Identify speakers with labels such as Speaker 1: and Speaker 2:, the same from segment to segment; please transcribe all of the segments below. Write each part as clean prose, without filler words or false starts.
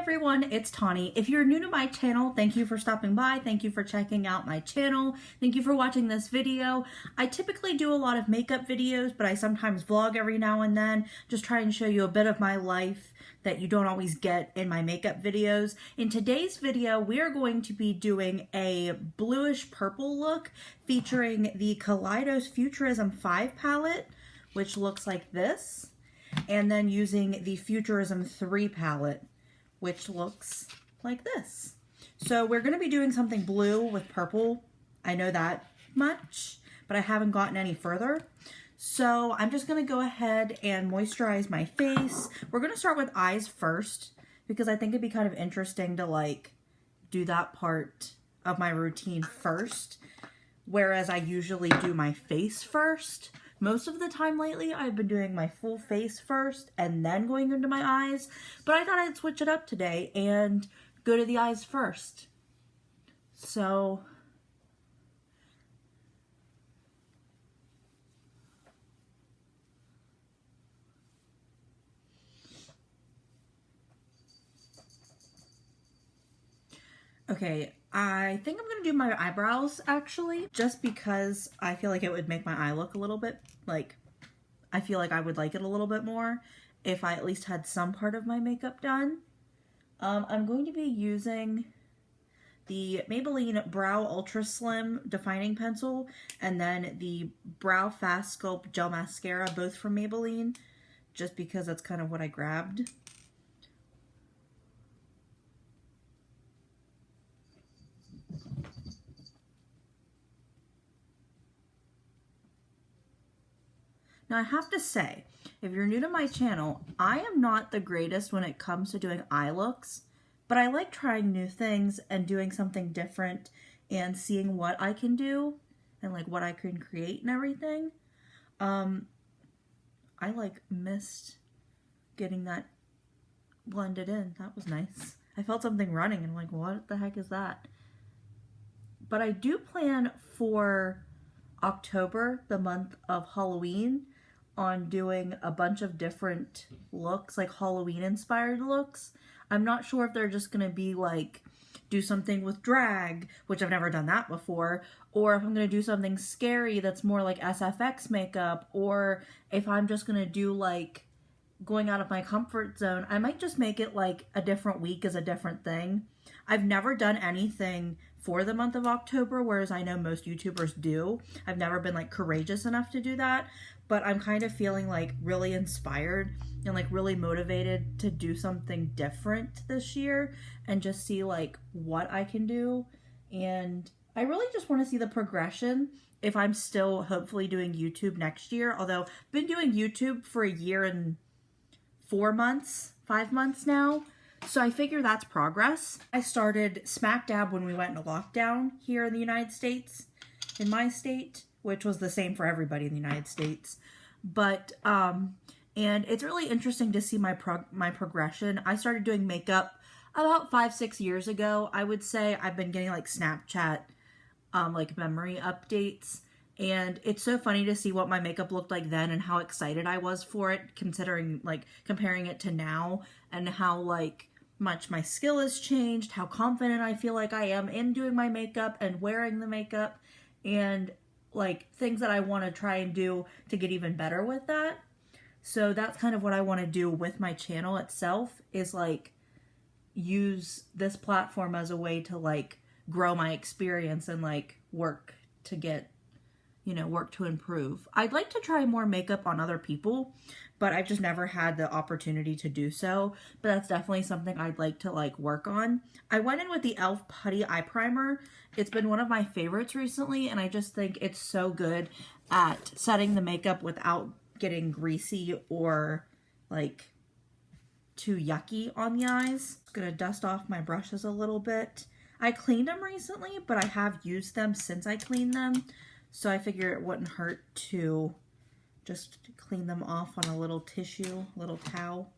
Speaker 1: everyone, it's Tawny. If you're new to my channel, thank you for stopping by. Thank you for checking out my channel. Thank you for watching this video. I typically do a lot of makeup videos, but I sometimes vlog every now and then, just try and show you a bit of my life that you don't always get in my makeup videos. In today's video, we are going to be doing a bluish purple look featuring the Kaleidos Futurism 5 palette, which looks like this, and then using the Futurism 3 palette, which looks like this. So we're going to be doing something blue with purple. I know that much, but I haven't gotten any further. So I'm just going to go ahead and moisturize my face. We're going to start with eyes first because I think it'd be kind of interesting to like do that part of my routine first, whereas I usually do my face first. Most of the time lately, I've been doing my full face first and then going into my eyes, but I thought I'd switch it up today and go to the eyes first. So, okay, I think I'm going to do my eyebrows, actually, just because I feel like it would make my eye look a little bit, like, I feel like I would like it a little bit more if I at least had some part of my makeup done. I'm going to be using the Maybelline Brow Ultra Slim Defining Pencil and then the Brow Fast Sculpt Gel Mascara, both from Maybelline, just because that's kind of what I grabbed. Now I have to say, if you're new to my channel, I am not the greatest when it comes to doing eye looks, but I like trying new things and doing something different and seeing what I can do and like what I can create and everything. I like missed getting that blended in. That was nice. I felt something running and I'm like, what the heck is that? But I do plan for October, the month of Halloween, on doing a bunch of different looks, like Halloween inspired looks. I'm not sure if they're just gonna be like do something with drag, which I've never done that before, or if I'm gonna do something scary that's more like SFX makeup, or if I'm just gonna do like going out of my comfort zone. I might just make it like a different week is a different thing. I've never done anything for the month of October, whereas I know most YouTubers do. I've never been like courageous enough to do that, but I'm kind of feeling like really inspired and like really motivated to do something different this year and just see like what I can do. And I really just want to see the progression if I'm still hopefully doing YouTube next year. Although I've been doing YouTube for a year and 5 months now. So I figure that's progress. I started smack dab when we went into lockdown here in the United States, in my state, which was the same for everybody in the United States. But, and it's really interesting to see my progression. I started doing makeup about 5-6 years ago. I would say I've been getting like Snapchat, like memory updates. And it's so funny to see what my makeup looked like then and how excited I was for it, considering like comparing it to now and how like much my skill has changed, how confident I feel like I am in doing my makeup and wearing the makeup, and like things that I want to try and do to get even better with that. So that's kind of what I want to do with my channel itself, is like use this platform as a way to like grow my experience and like work to get, you know, work to improve. I'd like to try more makeup on other people, but I've just never had the opportunity to do so. But that's definitely something I'd like to like work on. I went in with the e.l.f. Putty Eye Primer. It's been one of my favorites recently, and I just think it's so good at setting the makeup without getting greasy or like too yucky on the eyes. I'm gonna dust off my brushes a little bit. I cleaned them recently, but I have used them since I cleaned them. So I figure it wouldn't hurt to just clean them off on a little tissue, little towel.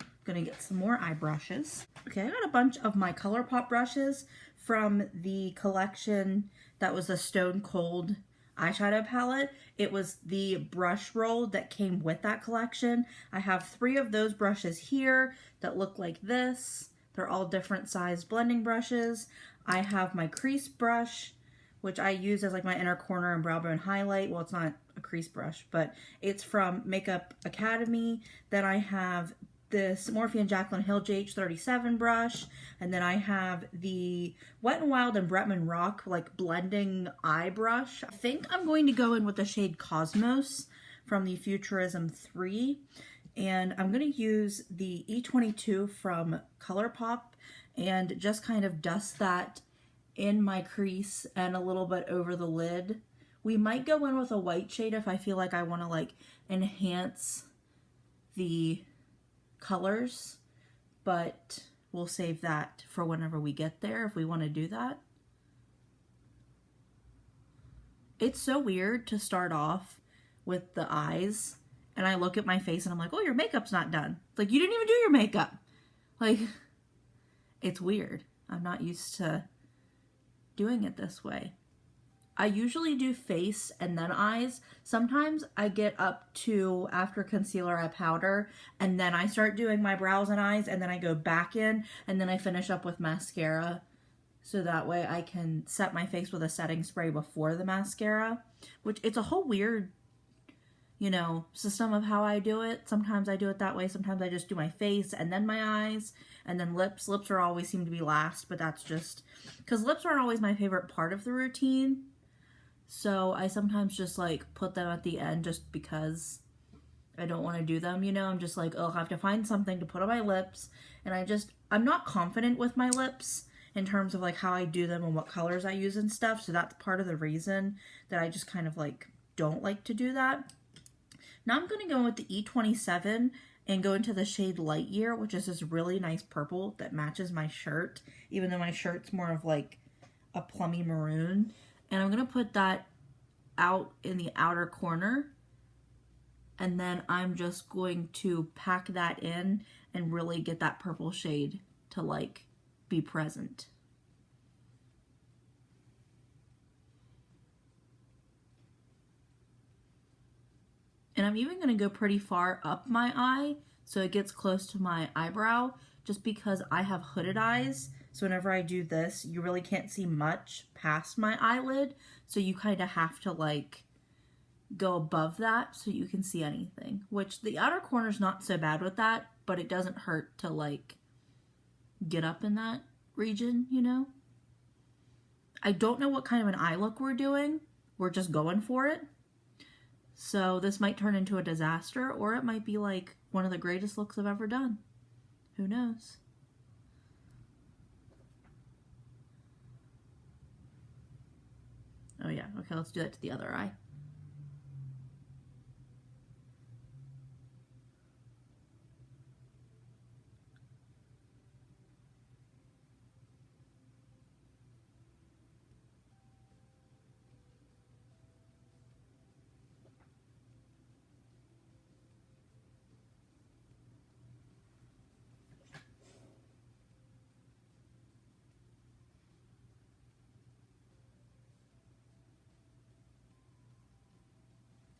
Speaker 1: I'm gonna get some more eye brushes. Okay, I got a bunch of my ColourPop brushes from the collection that was the Stone Cold eyeshadow palette. It was the brush roll that came with that collection. I have 3 of those brushes here that look like this. They're all different size blending brushes. I have my crease brush, which I use as like my inner corner and brow bone highlight. Well, it's not a crease brush, but it's from Makeup Academy. Then I have this Morphe and Jaclyn Hill JH37 brush, and then I have the Wet n Wild and Bretman Rock like blending eye brush. I think I'm going to go in with the shade Cosmos from the Futurism 3, and I'm going to use the E22 from ColourPop and just kind of dust that in my crease and a little bit over the lid. We might go in with a white shade if I feel like I want to like enhance the colors, but we'll save that for whenever we get there if we want to do that. It's so weird to start off with the eyes and I look at my face and I'm like, oh, your makeup's not done. It's like, you didn't even do your makeup. Like, it's weird. I'm not used to doing it this way. I usually do face and then eyes. Sometimes I get up to after concealer I powder and then I start doing my brows and eyes and then I go back in and then I finish up with mascara. So that way I can set my face with a setting spray before the mascara, which it's a whole weird, you know, system of how I do it. Sometimes I do it that way. Sometimes I just do my face and then my eyes and then lips. Lips are always seem to be last, but that's just because lips aren't always my favorite part of the routine. So I sometimes just like put them at the end just because I don't want to do them, you know. I'm just like, oh, I have to find something to put on my lips. And I'm not confident with my lips in terms of like how I do them and what colors I use and stuff. So that's part of the reason that I just kind of like don't like to do that. Now I'm going to go with the E27 and go into the shade Light Year, which is this really nice purple that matches my shirt, even though my shirt's more of like a plummy maroon. And I'm going to put that out in the outer corner. And then I'm just going to pack that in and really get that purple shade to like be present. And I'm even going to go pretty far up my eye so it gets close to my eyebrow, just because I have hooded eyes. So whenever I do this, you really can't see much past my eyelid. So you kind of have to like go above that so you can see anything, which the outer corner is not so bad with that, but it doesn't hurt to like get up in that region, you know? I don't know what kind of an eye look we're doing. We're just going for it. So this might turn into a disaster, or it might be like one of the greatest looks I've ever done. Who knows? Oh yeah, okay, let's do that to the other eye.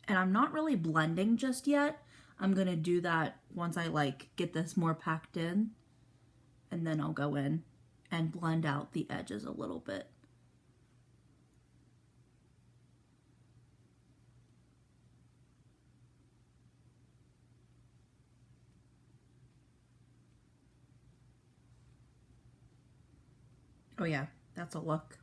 Speaker 1: And I'm not really blending just yet. I'm going to do that once I like get this more packed in. And then I'll go in and blend out the edges a little bit. Oh yeah, that's a look.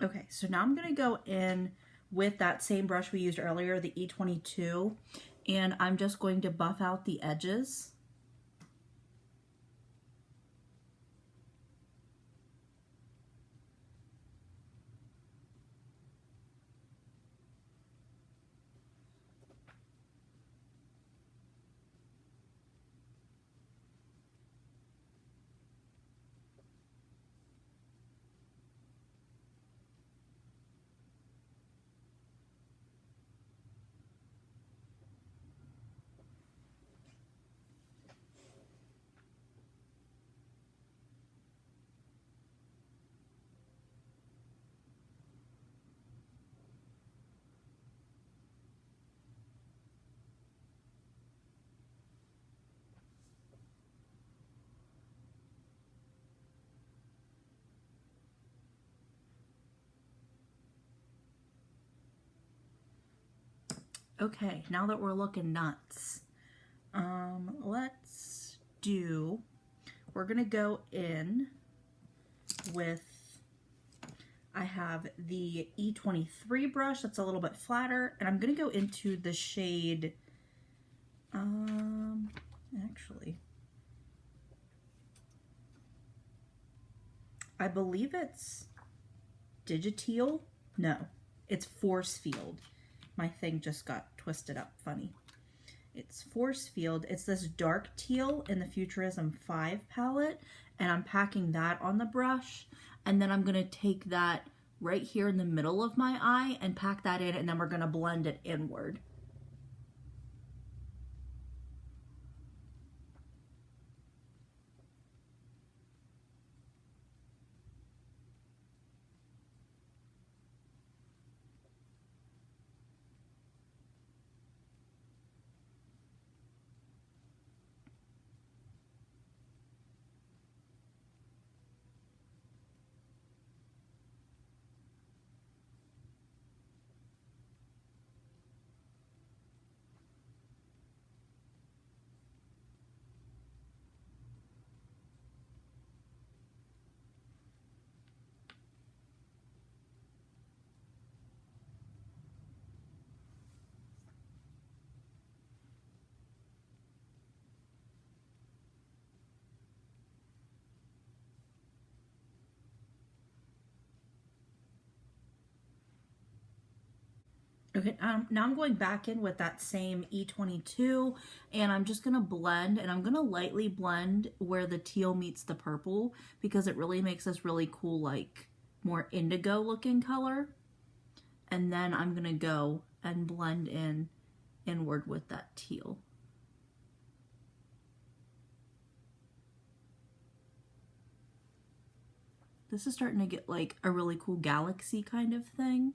Speaker 1: Okay, so now I'm going to go in with that same brush we used earlier, the E22, and I'm just going to buff out the edges. Okay, now that we're looking nuts, let's do, we're gonna go in with, I have the E23 brush that's a little bit flatter, and I'm gonna go into the shade, actually, I believe it's Digiteal? No, it's Force Field. My thing just got twisted up funny. It's Force Field. It's this dark teal in the Futurism 5 palette, and I'm packing that on the brush, and then I'm going to take that right here in the middle of my eye and pack that in, and then we're going to blend it inward. Okay, now I'm going back in with that same E22, and I'm just going to blend, and I'm going to lightly blend where the teal meets the purple, because it really makes this really cool, like, more indigo looking color. And then I'm going to go and blend in inward with that teal. This is starting to get like a really cool galaxy kind of thing,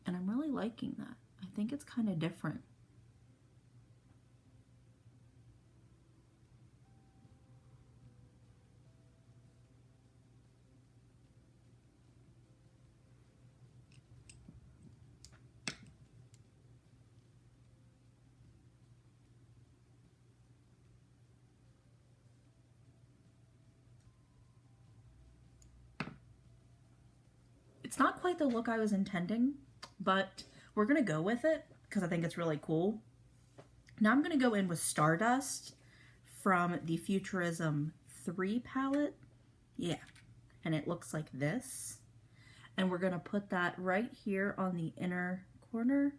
Speaker 1: and I'm really liking that. I think it's kind of different. It's not quite the look I was intending, but we're going to go with it because I think it's really cool. Now I'm going to go in with Stardust from the Futurism 3 palette. Yeah, and it looks like this. And we're going to put that right here on the inner corner.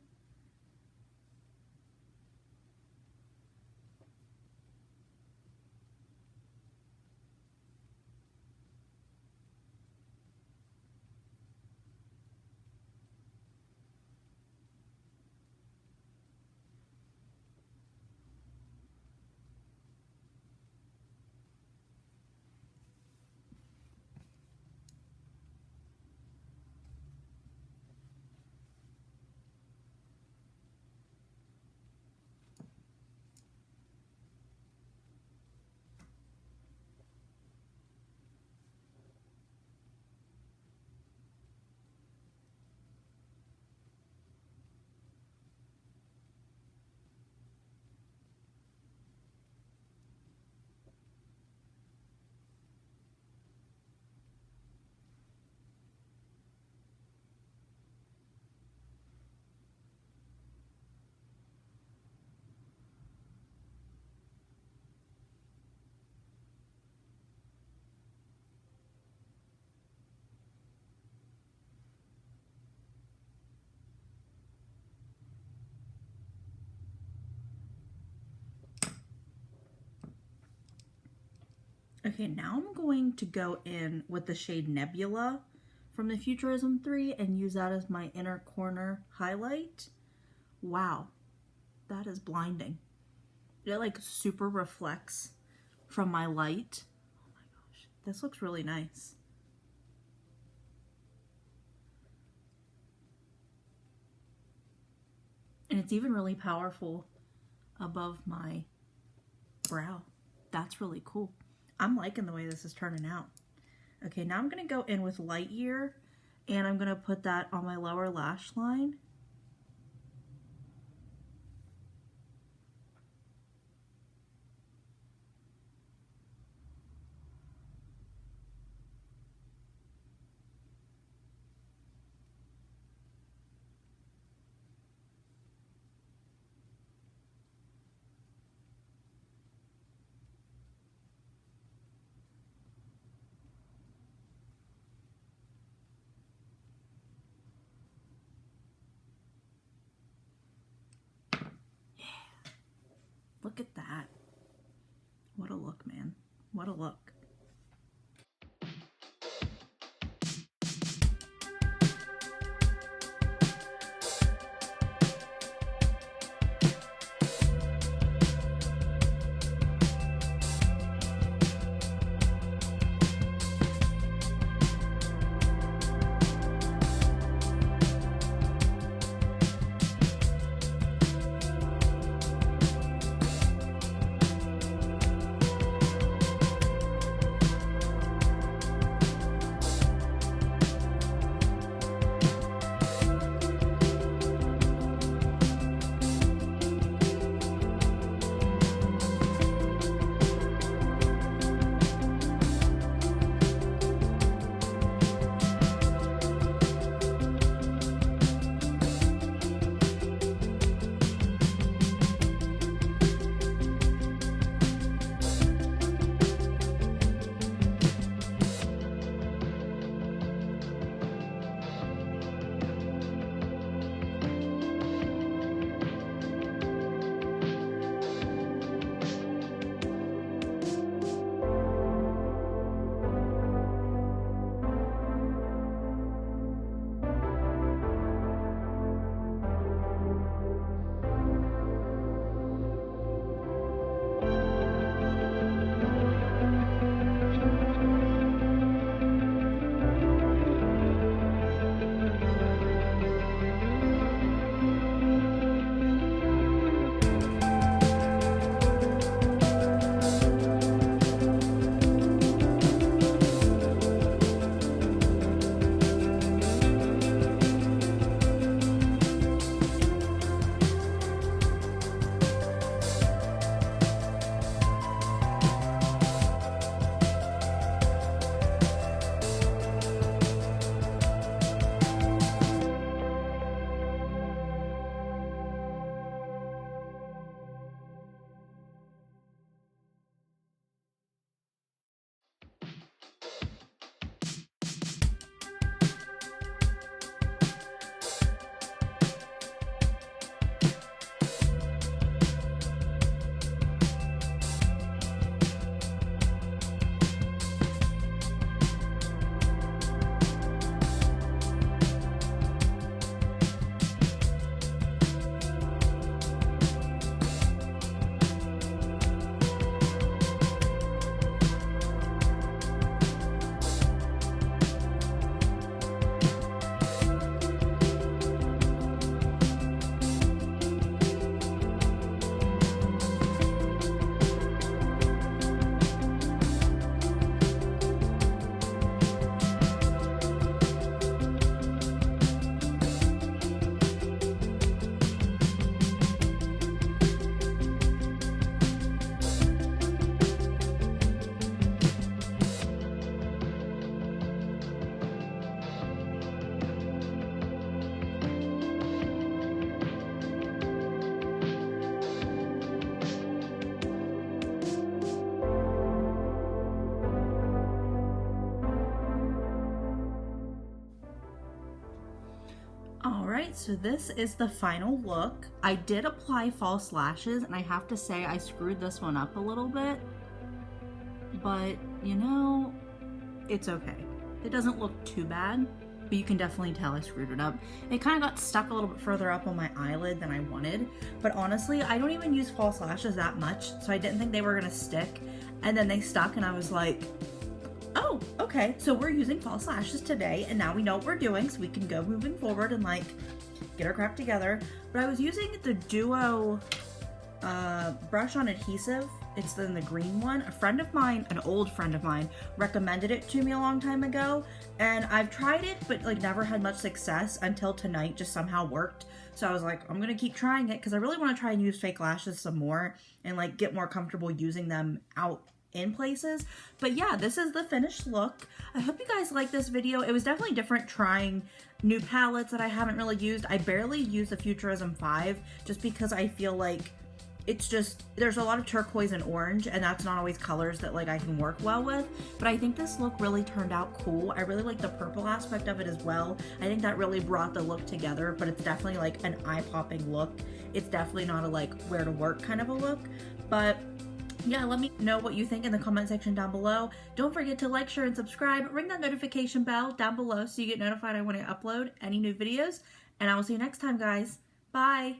Speaker 1: Okay, now I'm going to go in with the shade Nebula from the Futurism 3 and use that as my inner corner highlight. Wow, that is blinding. It like super reflects from my light. Oh my gosh, this looks really nice. And it's even really powerful above my brow. That's really cool. I'm liking the way this is turning out. Okay, now I'm going to go in with Lightyear, and I'm going to put that on my lower lash line. Look at that. What a look, man. What a look. Alright, so this is the final look. I did apply false lashes, and I have to say I screwed this one up a little bit. But, you know, it's okay. It doesn't look too bad, but you can definitely tell I screwed it up. It kind of got stuck a little bit further up on my eyelid than I wanted. But honestly, I don't even use false lashes that much, so I didn't think they were going to stick. And then they stuck, and I was like, oh, okay, so we're using false lashes today, and now we know what we're doing, so we can go moving forward and like get our crap together. But I was using the Duo brush on adhesive. It's in the green one. A friend of mine, an old friend of mine, recommended it to me a long time ago, and I've tried it, but like never had much success until tonight. Just somehow worked. So I was like, I'm gonna keep trying it because I really want to try and use fake lashes some more and like get more comfortable using them out in places. But yeah, this is the finished look. I hope you guys like this video. It was definitely different trying new palettes that I haven't really used. I barely use the Futurism 5 just because I feel like it's just, there's a lot of turquoise and orange, and that's not always colors that like I can work well with. But I think this look really turned out cool. I really like the purple aspect of it as well. I think that really brought the look together, but it's definitely like an eye-popping look. It's definitely not a like wear to work kind of a look. But yeah, let me know what you think in the comment section down below. Don't forget to like, share, and subscribe. Ring that notification bell down below so you get notified when I upload any new videos. And I will see you next time, guys. Bye!